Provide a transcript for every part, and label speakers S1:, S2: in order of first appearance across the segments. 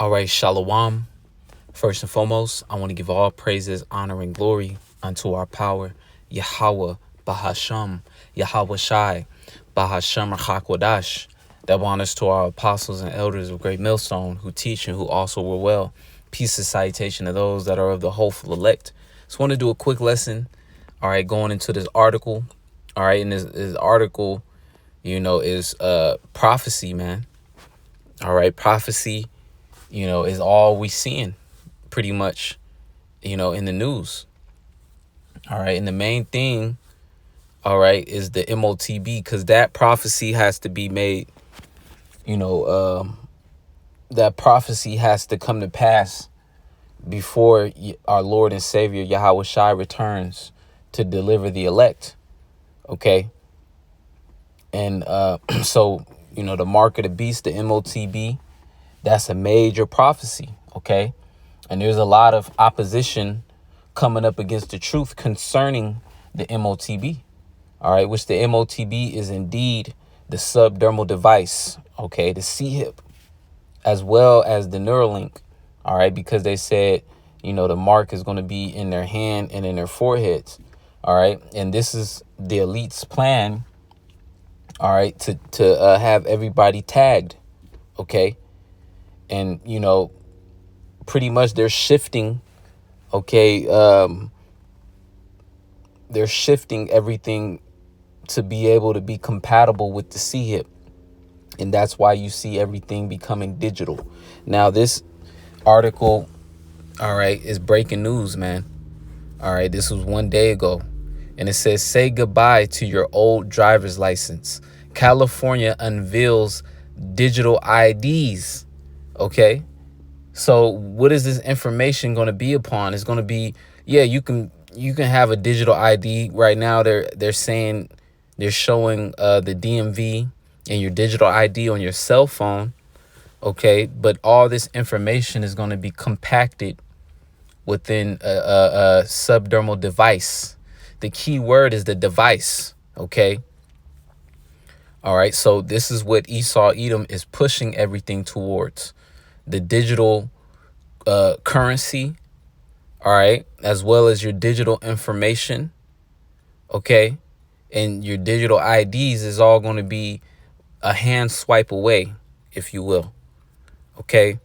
S1: All right, Shalom. First and foremost, I want to give all praises, honor, and glory unto our power, Yahweh, Bahasham, Yahweh Shai, Bahasham Hakwadash. Double honors to our apostles and elders of Great Millstone who teach and who also were well. Peace and salutation to those that are of the hopeful elect. Just want to do a quick lesson. All right, going into this article. All right, and this article, is prophecy, man. All right, prophecy, is all we seeing pretty much, in the news. All right. And the main thing, all right, is the M.O.T.B, because that prophecy has to be made, that prophecy has to come to pass before our Lord and Savior Yahweh Shai returns to deliver the elect. Okay. And so, the mark of the beast, the M.O.T.B, that's a major prophecy. Okay. And there's a lot of opposition coming up against the truth concerning the M.O.T.B. All right, which the M.O.T.B is indeed the subdermal device. Okay, the C-hip, as well as the Neuralink. All right, because they said, the mark is going to be in their hand and in their foreheads. All right, and this is the elite's plan. All right, to have everybody tagged. Okay, and pretty much they're shifting. Okay, they're shifting everything to be able to be compatible with the C-hip. And that's why you see everything becoming digital. Now, this article, all right, is breaking news, man. All right, this was 1 day ago. And it says, say goodbye to your old driver's license. California unveils digital IDs. Okay. So what is this information going to be upon? It's going to be, yeah, you can have a digital ID right now. They're saying they're showing the DMV and your digital ID on your cell phone. OK, but all this information is going to be compacted within a subdermal device. The key word is the device. OK. All right. So this is what Esau Edom is pushing everything towards. The digital currency, all right, as well as your digital information, okay, and your digital IDs is all going to be a hand swipe away, if you will, okay.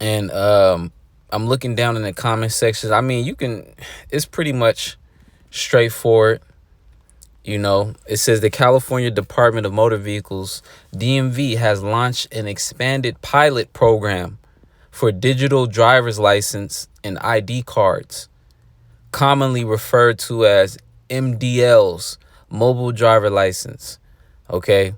S1: And I'm looking down in the comment sections. I mean, it's pretty much straightforward. It says the California Department of Motor Vehicles, DMV, has launched an expanded pilot program for digital driver's license and ID cards, commonly referred to as MDLs, mobile driver license. Okay.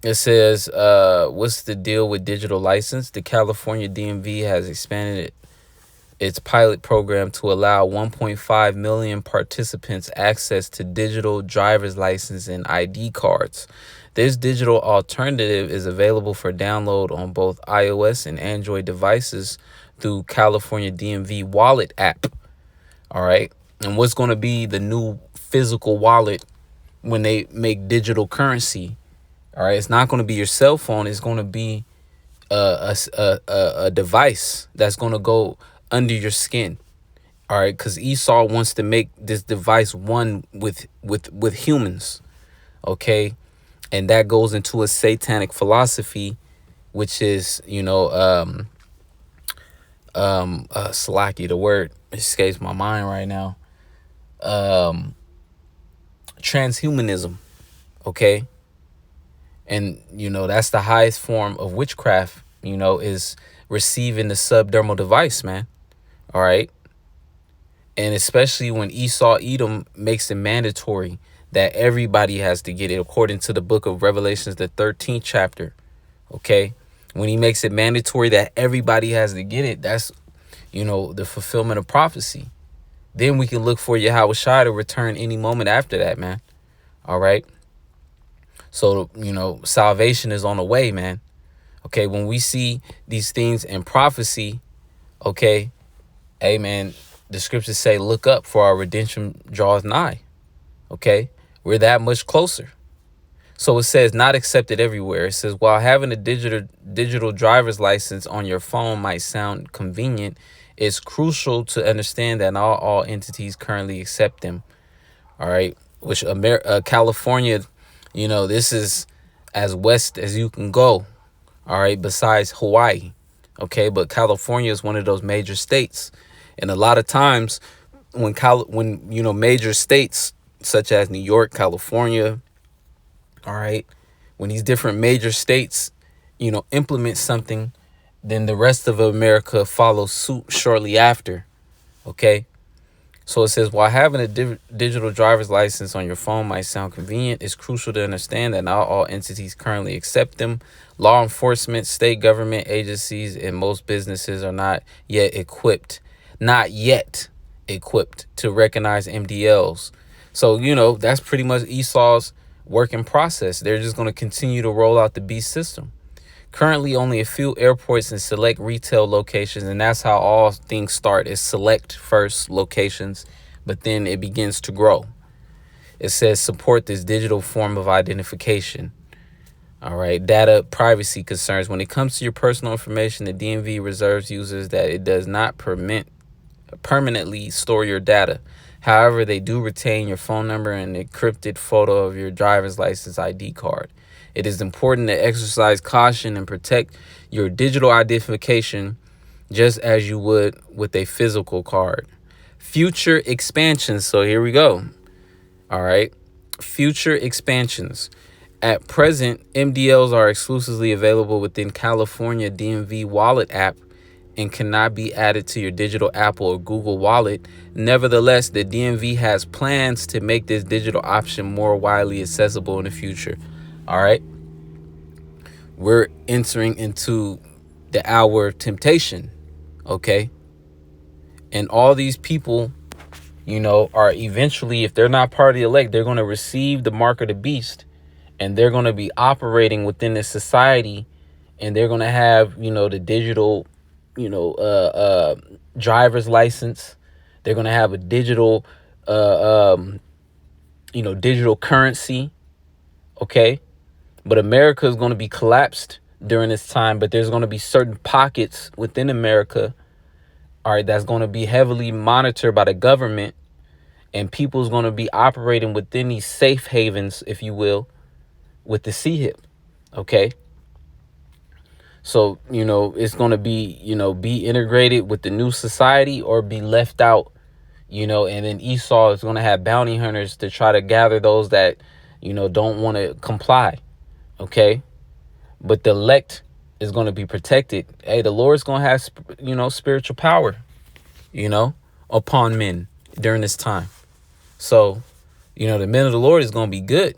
S1: It says, what's the deal with digital license? The California DMV has expanded its pilot program to allow 1.5 million participants access to digital driver's license and ID cards. This digital alternative is available for download on both iOS and Android devices through California DMV Wallet app. All right. And what's going to be the new physical wallet when they make digital currency? All right. It's not going to be your cell phone. It's going to be a device that's going to go under your skin. All right. Because Esau wants to make this device one with humans. OK. And that goes into a satanic philosophy, which is, Salaki, the word escapes my mind right now. Transhumanism. Okay. And, that's the highest form of witchcraft, is receiving the subdermal device, man. All right. And especially when Esau Edom makes it mandatory that everybody has to get it, according to the book of Revelations, the 13th chapter. Okay. When he makes it mandatory that everybody has to get it, that's, the fulfillment of prophecy. Then we can look for Yahweh Shai to return any moment after that, man. All right. So, salvation is on the way, man. Okay. When we see these things in prophecy, okay, hey, man, the scriptures say, look up, for our redemption draws nigh. Okay. We're that much closer. So it says not accepted everywhere. It says while having a digital driver's license on your phone might sound convenient, it's crucial to understand that not all entities currently accept them. All right, which California, this is as west as you can go. All right, besides Hawaii. Okay, but California is one of those major states, and a lot of times when major states such as New York, California, all right, when these different major states, implement something, then the rest of America follows suit shortly after. Okay. So it says, while having a digital driver's license on your phone might sound convenient, it's crucial to understand that not all entities currently accept them. Law enforcement, state government agencies, and most businesses are not yet equipped to recognize MDLs. So, that's pretty much Esau's work in process. They're just going to continue to roll out the B system. Currently, only a few airports and select retail locations, and that's how all things start, is select first locations, but then it begins to grow. It says support this digital form of identification. All right, data privacy concerns. When it comes to your personal information, the DMV reserves users that it does not permanently store your data. However, they do retain your phone number and an encrypted photo of your driver's license ID card. It is important to exercise caution and protect your digital identification just as you would with a physical card. Future expansions. So here we go. All right. Future expansions. At present, MDLs are exclusively available within California DMV wallet app and cannot be added to your digital Apple or Google Wallet. Nevertheless, the DMV has plans to make this digital option more widely accessible in the future. All right. We're entering into the hour of temptation. Okay. And all these people, are eventually, if they're not part of the elect, they're going to receive the mark of the beast, and they're going to be operating within this society, and they're going to have, the digital, driver's license. They're going to have a digital, digital currency. Okay. But America is going to be collapsed during this time. But there's going to be certain pockets within America, all right, that's going to be heavily monitored by the government. And people's going to be operating within these safe havens, if you will, with the CHIP. Okay. So, it's going to be, be integrated with the new society or be left out, and then Esau is going to have bounty hunters to try to gather those that, don't want to comply. Okay. But the elect is going to be protected. Hey, the Lord's going to have, spiritual power, upon men during this time. So, the men of the Lord is going to be good.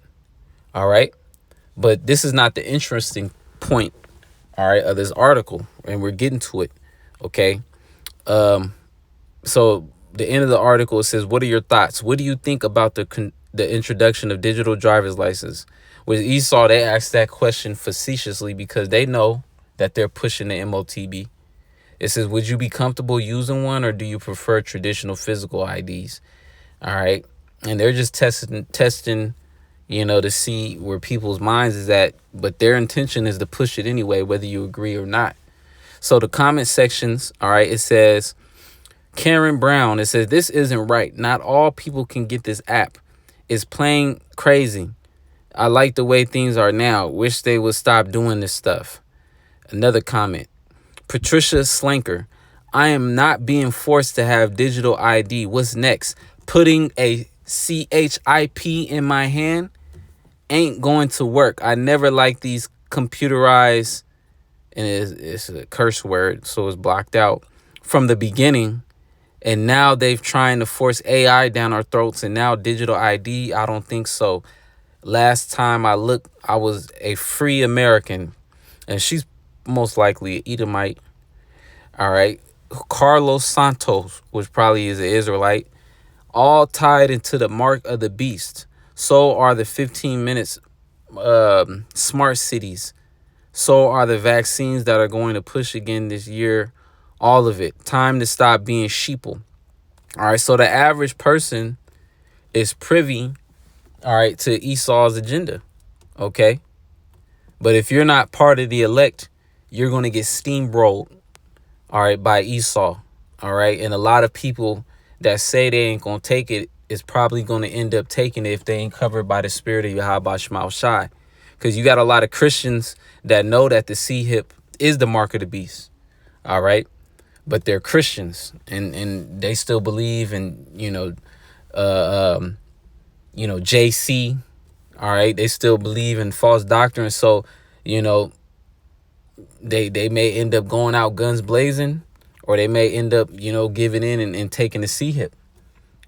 S1: All right. But this is not the interesting point, all right, of this article. And we're getting to it. Okay. So the end of the article, it says, what are your thoughts? What do you think about the introduction of digital driver's license? With Esau, they asked that question facetiously because they know that they're pushing the M.O.T.B. It says, would you be comfortable using one, or do you prefer traditional physical IDs? All right. And they're just testing, to see where people's minds is at. But their intention is to push it anyway, whether you agree or not. So the comment sections, all right, it says, Karen Brown, it says, this isn't right. Not all people can get this app. It's plain crazy. I like the way things are now. Wish they would stop doing this stuff. Another comment. Patricia Slanker. I am not being forced to have digital ID. What's next? Putting a CHIP in my hand ain't going to work. I never like these computerized, and it's a curse word, so it's blocked out from the beginning. And now they've trying to force AI down our throats, and now digital ID. I don't think so. Last time I looked, I was a free American, and she's most likely an Edomite. All right. Carlos Santos, which probably is an Israelite, all tied into the mark of the beast. So are the 15 minutes smart cities. So are the vaccines that are going to push again this year. All of it. Time to stop being sheeple. All right. So the average person is privy, all right, to Esau's agenda. Okay. But if you're not part of the elect, you're going to get steamrolled, all right, by Esau. All right. And a lot of people that say they ain't going to take it is probably going to end up taking it if they ain't covered by the spirit of Yahweh Shema Shai. Because you got a lot of Christians that know that the sea hip is the mark of the beast. All right. But they're Christians and they still believe in, JC. All right. They still believe in false doctrine. So, you know, they may end up going out guns blazing, or they may end up, giving in and taking the sea hip.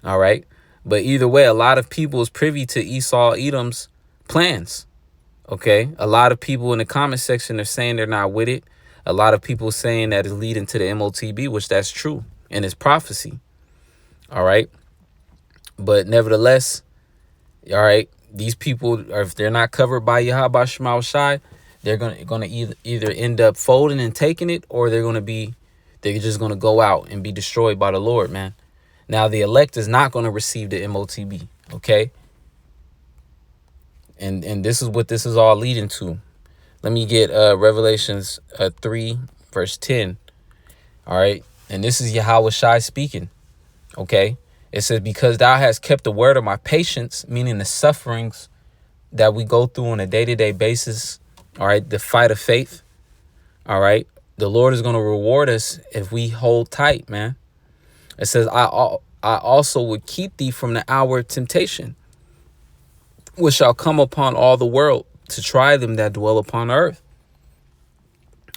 S1: All right. But either way, a lot of people is privy to Esau Edom's plans. OK, a lot of people in the comment section are saying they're not with it. A lot of people saying that is leading to the M.O.T.B, which that's true. And it's prophecy. All right. But nevertheless, all right, these people, if they're not covered by Yahweh Shema Shai, they're gonna either end up folding and taking it, or they're just gonna go out and be destroyed by the Lord, man. Now the elect is not gonna receive the M.O.T.B. Okay. And this is what this is all leading to. Let me get Revelations 3 verse 10. All right. And this is Yahweh Shai speaking. Okay. It says, because thou hast kept the word of my patience, meaning the sufferings that we go through on a day-to-day basis. All right. The fight of faith. All right. The Lord is going to reward us if we hold tight, man. It says, I also would keep thee from the hour of temptation, which shall come upon all the world to try them that dwell upon earth.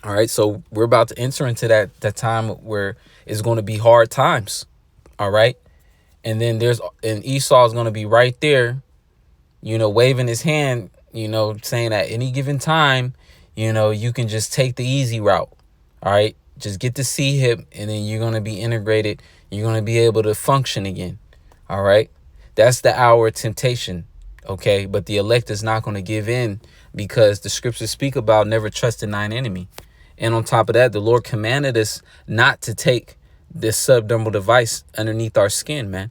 S1: All right. So we're about to enter into that time where it's going to be hard times. All right. And then Esau is going to be right there, waving his hand, saying at any given time, you can just take the easy route. All right. Just get the C hip and then you're going to be integrated. You're going to be able to function again. All right. That's the hour of temptation. OK, but the elect is not going to give in, because the scriptures speak about never trusting thine enemy. And on top of that, the Lord commanded us not to take this subdermal device underneath our skin, man.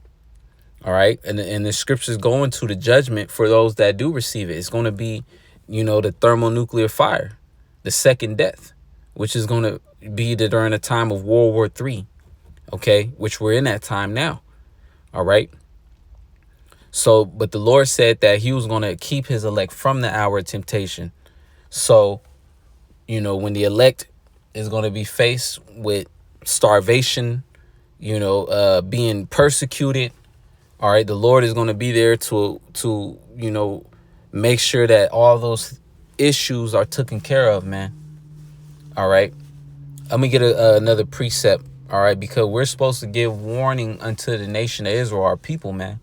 S1: All right. And the scriptures go into the judgment for those that do receive it. It's going to be, the thermonuclear fire, the second death, which is going to be during the time of World War III. OK, which we're in that time now. All right. So, but the Lord said that he was going to keep his elect from the hour of temptation. So, when the elect is going to be faced with starvation, being persecuted. All right. The Lord is going to be there to make sure that all those issues are taken care of, man. All right. Let me get another precept. All right. Because we're supposed to give warning unto the nation of Israel, our people, man.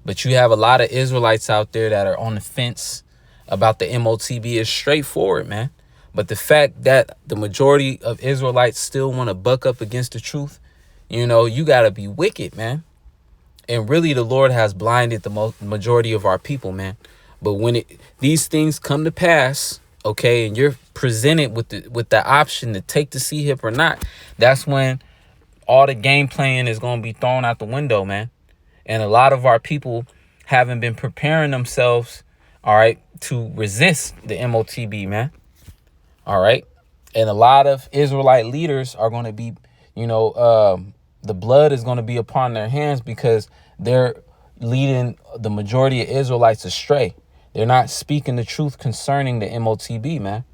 S1: But you have a lot of Israelites out there that are on the fence about the M.O.T.B. is straightforward, man. But the fact that the majority of Israelites still want to buck up against the truth, you got to be wicked, man. And really, the Lord has blinded the majority of our people, man. But when these things come to pass, okay, and you're presented with the option to take the C hip or not, that's when all the game plan is going to be thrown out the window, man. And a lot of our people haven't been preparing themselves, all right, to resist the M.O.T.B, man. All right. And a lot of Israelite leaders are going to be, the blood is going to be upon their hands, because they're leading the majority of Israelites astray. They're not speaking the truth concerning the M.O.T.B, man.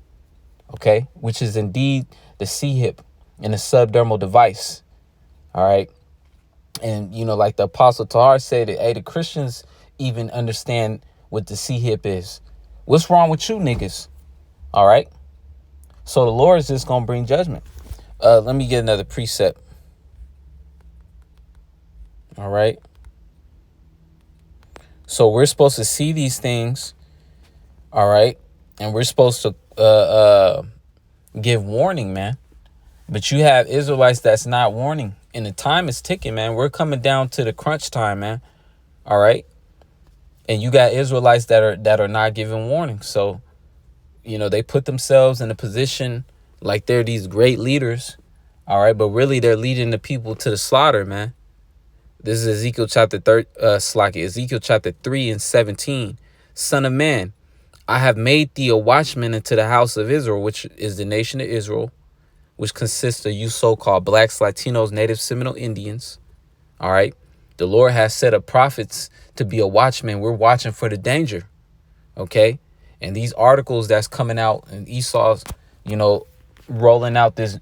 S1: OK, which is indeed the C hip and the subdermal device. All right. And, like the Apostle Tahar said, that, hey, the Christians even understand what the C hip is. What's wrong with you niggas? All right. So the Lord is just going to bring judgment. Let me get another precept. All right. So we're supposed to see these things. All right. And we're supposed to give warning, man. But you have Israelites that's not warning. And the time is ticking, man. We're coming down to the crunch time, man. All right. And you got Israelites that are not giving warning. So, they put themselves in a position like they're these great leaders. All right. But really, they're leading the people to the slaughter, man. This is Ezekiel chapter 3 and 17. Son of man, I have made thee a watchman into the house of Israel, which is the nation of Israel, which consists of you so-called blacks, Latinos, Native Seminole Indians. All right. The Lord has set up prophets to be a watchman. We're watching for the danger. OK. And these articles that's coming out and Esau's, rolling out this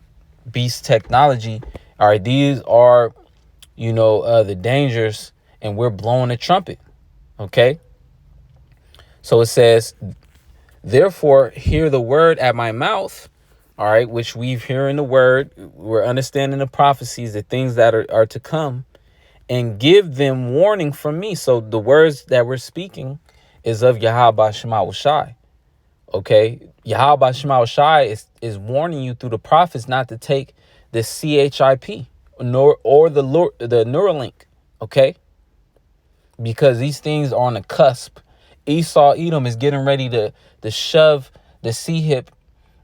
S1: beast technology. All right. These are, the dangers, and we're blowing the trumpet. OK. So it says, therefore, hear the word at my mouth. All right. Which we've hearing the word. We're understanding the prophecies, the things that are to come, and give them warning from me. So the words that we're speaking is of Yahweh Shema Shai. Okay. Yahweh Shema Shai is warning you through the prophets not to take the CHIP or the Neuralink. Okay. Because these things are on the cusp. Esau Edom is getting ready to shove the C-hip,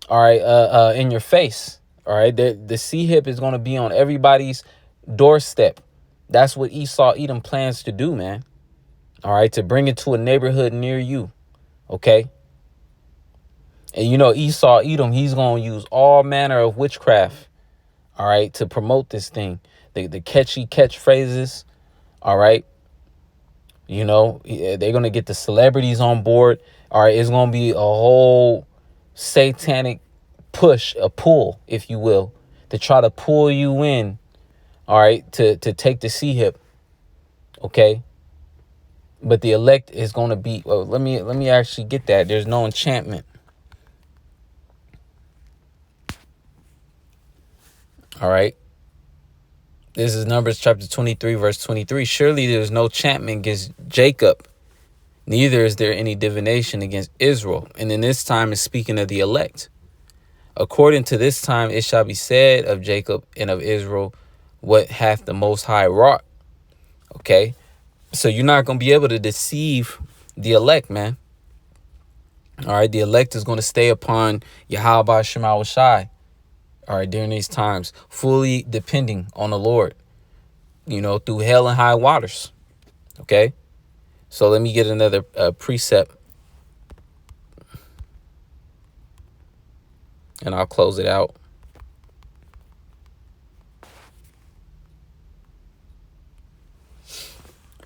S1: all right, in your face. All right. The C-hip is going to be on everybody's doorstep. That's what Esau Edom plans to do, man. All right. To bring it to a neighborhood near you. OK. And, Esau Edom, he's going to use all manner of witchcraft. All right. To promote this thing. The catchy catchphrases. All right. They're going to get the celebrities on board. All right. It's going to be a whole satanic push, a pull, if you will, to try to pull you in. All right. To take the C-hip. OK. But the elect is going to be. Well, let me actually get that. There's no enchantment. All right. This is Numbers chapter 23, verse 23. Surely there is no enchantment against Jacob, neither is there any divination against Israel. And in this time is speaking of the elect. According to this time, it shall be said of Jacob and of Israel, what hath the Most High wrought. Okay. So you're not going to be able to deceive the elect, man. All right. The elect is going to stay upon Yahweh Shema Shai. All right. During these times, fully depending on the Lord, through hell and high waters. Okay. So let me get another precept, and I'll close it out.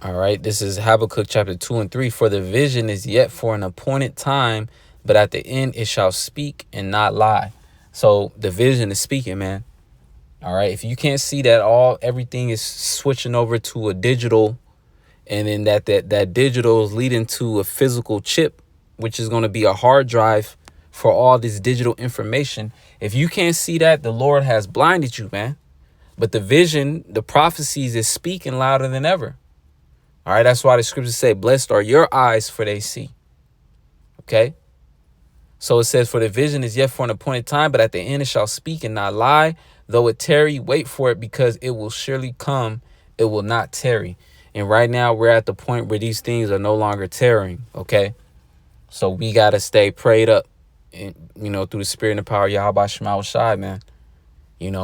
S1: All right. This is Habakkuk chapter 2 and 3. For the vision is yet for an appointed time, but at the end it shall speak and not lie. So the vision is speaking, man. All right. If you can't see that everything is switching over to a digital, and then that digital is leading to a physical chip, which is going to be a hard drive for all this digital information. If you can't see that, the Lord has blinded you, man. But the vision, the prophecies is speaking louder than ever. All right. That's why the scriptures say, blessed are your eyes, for they see. OK. So it says, for the vision is yet for an appointed time, but at the end it shall speak and not lie. Though it tarry, wait for it, because it will surely come. It will not tarry. And right now we're at the point where these things are no longer tarrying. OK. So we got to stay prayed up, and, through the spirit and the power of Yahweh Shema Shai, man.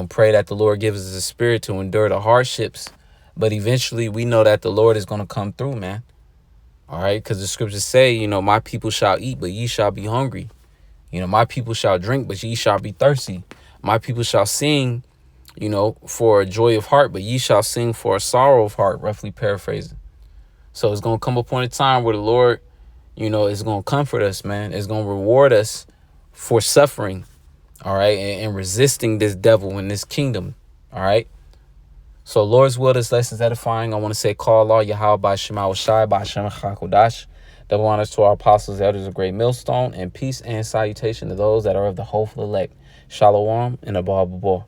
S1: Pray that the Lord gives us a spirit to endure the hardships. But eventually we know that the Lord is going to come through, man. All right. Because the scriptures say, my people shall eat, but ye shall be hungry. My people shall drink, but ye shall be thirsty. My people shall sing, for a joy of heart, but ye shall sing for a sorrow of heart, roughly paraphrasing. So it's going to come upon a time where the Lord, is going to comfort us, man. It's going to reward us for suffering, all right, and resisting this devil in this kingdom, all right. So Lord's will, this lesson is edifying. I want to say, call Allah, Yahweh, by Shema Shai, by Shem Chakodash. Double honors to our apostles, elders of great millstone, and peace and salutation to those that are of the hopeful elect. Shalom and above.